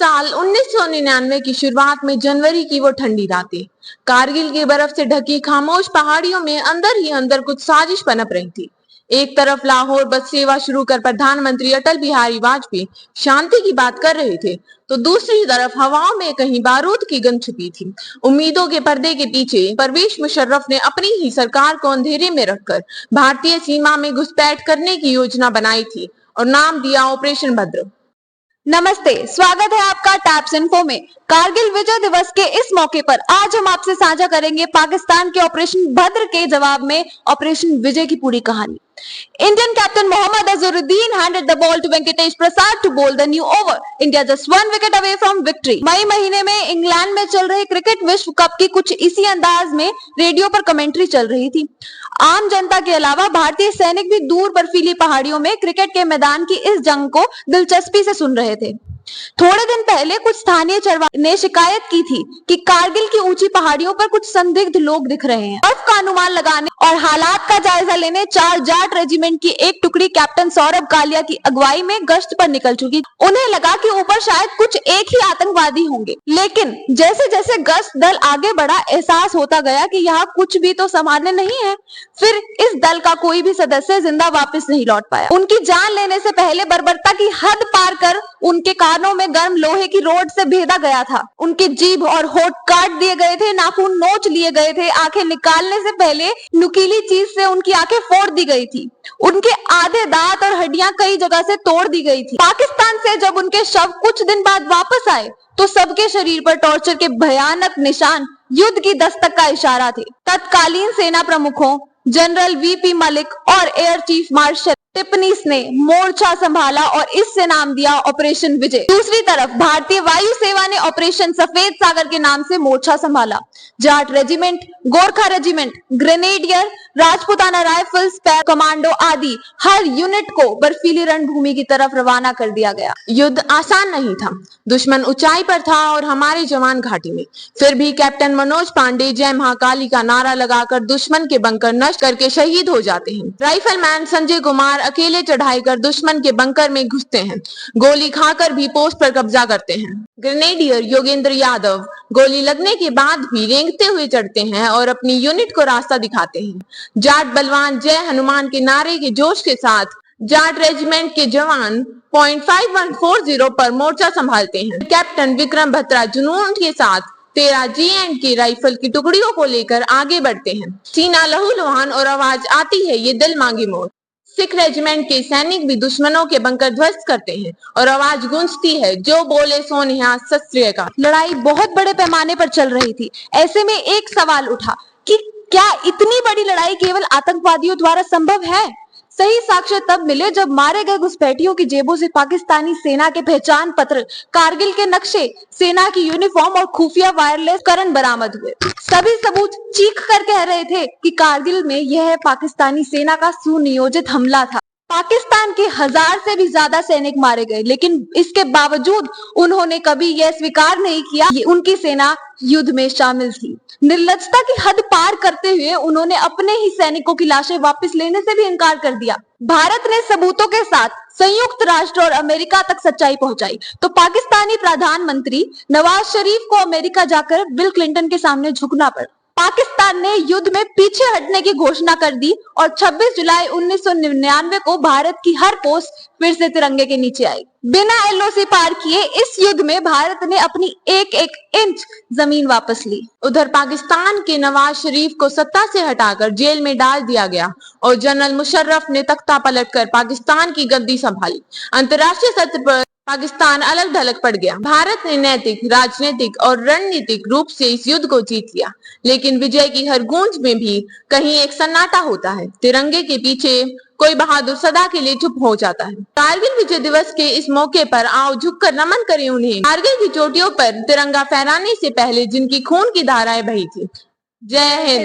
साल 1999 की शुरुआत में जनवरी की वो ठंडी रातें, कारगिल की बर्फ से ढकी खामोश पहाड़ियों में अंदर ही अंदर कुछ साजिश पनप रही थी। एक तरफ लाहौर बस सेवा शुरू कर प्रधानमंत्री अटल बिहारी वाजपेयी शांति की बात कर रहे थे, तो दूसरी तरफ हवाओं में कहीं बारूद की गंध छुपी थी। उम्मीदों के पर्दे के पीछे परवेज मुशर्रफ ने अपनी ही सरकार को अंधेरे में रखकर भारतीय सीमा में घुसपैठ करने की योजना बनाई थी और नाम दिया ऑपरेशन भद्र। नमस्ते, स्वागत है आपका टैप्स इन्फो में। कारगिल विजय दिवस के इस मौके पर आज हम आपसे साझा करेंगे पाकिस्तान के ऑपरेशन भद्र के जवाब में ऑपरेशन विजय की पूरी कहानी। Indian captain Mohammad Azharuddin handed the ball to Venkatesh Prasad to bowl the new over. India just one wicket away from victory. मई महीने में इंग्लैंड में चल रहे क्रिकेट विश्व कप की कुछ इसी अंदाज में रेडियो पर कमेंट्री चल रही थी। आम जनता के अलावा भारतीय सैनिक भी दूर बर्फीली पहाड़ियों में क्रिकेट के मैदान की इस जंग को दिलचस्पी से सुन रहे थे। थोड़े दिन पहले कुछ स्थानीय चरवाहे ने शिकायत की थी कि कारगिल की ऊंची पहाड़ियों पर कुछ संदिग्ध लोग दिख रहे हैं। बर्फ का अनुमान लगाने और हालात का जायजा लेने 4 जाट रेजिमेंट की एक टुकड़ी कैप्टन सौरभ कालिया की अगुवाई में गश्त पर निकल चुकी। उन्हें लगा कि ऊपर शायद कुछ एक ही आतंकवादी होंगे, लेकिन जैसे जैसे गश्त दल आगे बढ़ा, एहसास होता गया कि यहाँ कुछ भी तो सामान्य नहीं है। फिर इस दल का कोई भी सदस्य जिंदा वापस नहीं लौट पाया। उनकी जान लेने से पहले बर्बरता की हद पार कर उनके कानों में गर्म लोहे की रोड से भेदा गया था। उनकी जीभ और होठ काट दिए गए थे, नाखून नोच लिए गए थे, आंखें निकालने से पहले नुकीली चीज से उनकी आंखें फोड़ दी गई थी। उनके आधे दांत और हड्डियां कई जगह से तोड़ दी गई थी। पाकिस्तान से जब उनके शव कुछ दिन बाद वापस आए तो सबके शरीर पर टॉर्चर के भयानक निशान युद्ध की दस्तक का इशारा थे। तत्कालीन सेना प्रमुखों जनरल वीपी मलिक और एयर चीफ मार्शल टिप्पणीस ने मोर्चा संभाला और इससे नाम दिया ऑपरेशन विजय। दूसरी तरफ भारतीय वायु सेवा ने ऑपरेशन सफेद सागर के नाम से मोर्चा संभाला। Jat regiment, Gorkha regiment, grenadier, Rajputana rifles, para commando आदि हर यूनिट को बर्फीली रणभूमि की तरफ रवाना कर दिया गया। युद्ध आसान नहीं था, दुश्मन ऊंचाई पर था और हमारे जवान घाटी में। फिर भी कैप्टन मनोज पांडे जय महाकाली का नारा लगाकर दुश्मन के बंकर नष्ट करके शहीद हो जाते हैं। राइफलमैन संजय कुमार अकेले चढ़ाई कर दुश्मन के बंकर में घुसते हैं, गोली खाकर भी पोस्ट पर कब्जा करते हैं। ग्रेनेडियर योगेंद्र यादव गोली लगने के बाद भी रेंगते हुए चढ़ते हैं और अपनी यूनिट को रास्ता दिखाते हैं। जाट बलवान जय हनुमान के नारे के जोश के साथ जाट रेजिमेंट के जवान .5140 पर मोर्चा संभालते हैं। कैप्टन विक्रम भत्रा जुनून के साथ 13 G&K राइफल की टुकड़ियों को लेकर आगे बढ़ते हैं। सीना लहूलुहान और आवाज आती है, ये दिल मांगी मोर। सिख रेजिमेंट के सैनिक भी दुश्मनों के बंकर ध्वस्त करते हैं और आवाज गूंजती है, जो बोले सो निहार सत श्री अकाल। लड़ाई बहुत बड़े पैमाने पर चल रही थी। ऐसे में एक सवाल उठा कि क्या इतनी बड़ी लड़ाई केवल आतंकवादियों द्वारा संभव है? सही साक्ष्य तब मिले जब मारे गए घुसपैठियों की जेबों से पाकिस्तानी सेना के पहचान पत्र, कारगिल के नक्शे, सेना की यूनिफॉर्म और खुफिया वायरलेस उपकरण बरामद हुए। सभी सबूत चीख कर कह रहे थे कि कारगिल में यह पाकिस्तानी सेना का सुनियोजित हमला था। पाकिस्तान के 1000 से भी ज्यादा सैनिक मारे गए, लेकिन इसके बावजूद उन्होंने कभी यह स्वीकार नहीं किया कि उनकी सेना युद्ध में शामिल थी। निर्लजता की हद पार करते हुए उन्होंने अपने ही सैनिकों की लाशें वापस लेने से भी इनकार कर दिया। भारत ने सबूतों के साथ संयुक्त राष्ट्र और अमेरिका तक सच्चाई पहुंचाई तो पाकिस्तानी प्रधानमंत्री नवाज शरीफ को अमेरिका जाकर बिल क्लिंटन के सामने झुकना पड़ा। पाकिस्तान ने युद्ध में पीछे हटने की घोषणा कर दी और 26 जुलाई 1999 को भारत की हर पोस्ट फिर से तिरंगे के नीचे आई। बिना एलओसी पार किए इस युद्ध में भारत ने अपनी एक एक इंच जमीन वापस ली। उधर पाकिस्तान के नवाज शरीफ को सत्ता से हटाकर जेल में डाल दिया गया और जनरल मुशर्रफ ने तख्ता पलटकर पाकिस्तान की गद्दी संभाली। अंतर्राष्ट्रीय सत्र पर पाकिस्तान अलग ढलक पड़ गया। भारत ने नैतिक, राजनीतिक और रणनीतिक रूप से इस युद्ध को जीत लिया, लेकिन विजय की हर गूंज में भी कहीं एक सन्नाटा होता है। तिरंगे के पीछे कोई बहादुर सदा के लिए चुप हो जाता है। कारगिल विजय दिवस के इस मौके पर आओ झुककर नमन करें उन्हें, कारगिल की चोटियों पर तिरंगा फहराने से पहले जिनकी खून की धाराएं बही थी। जय हिंद।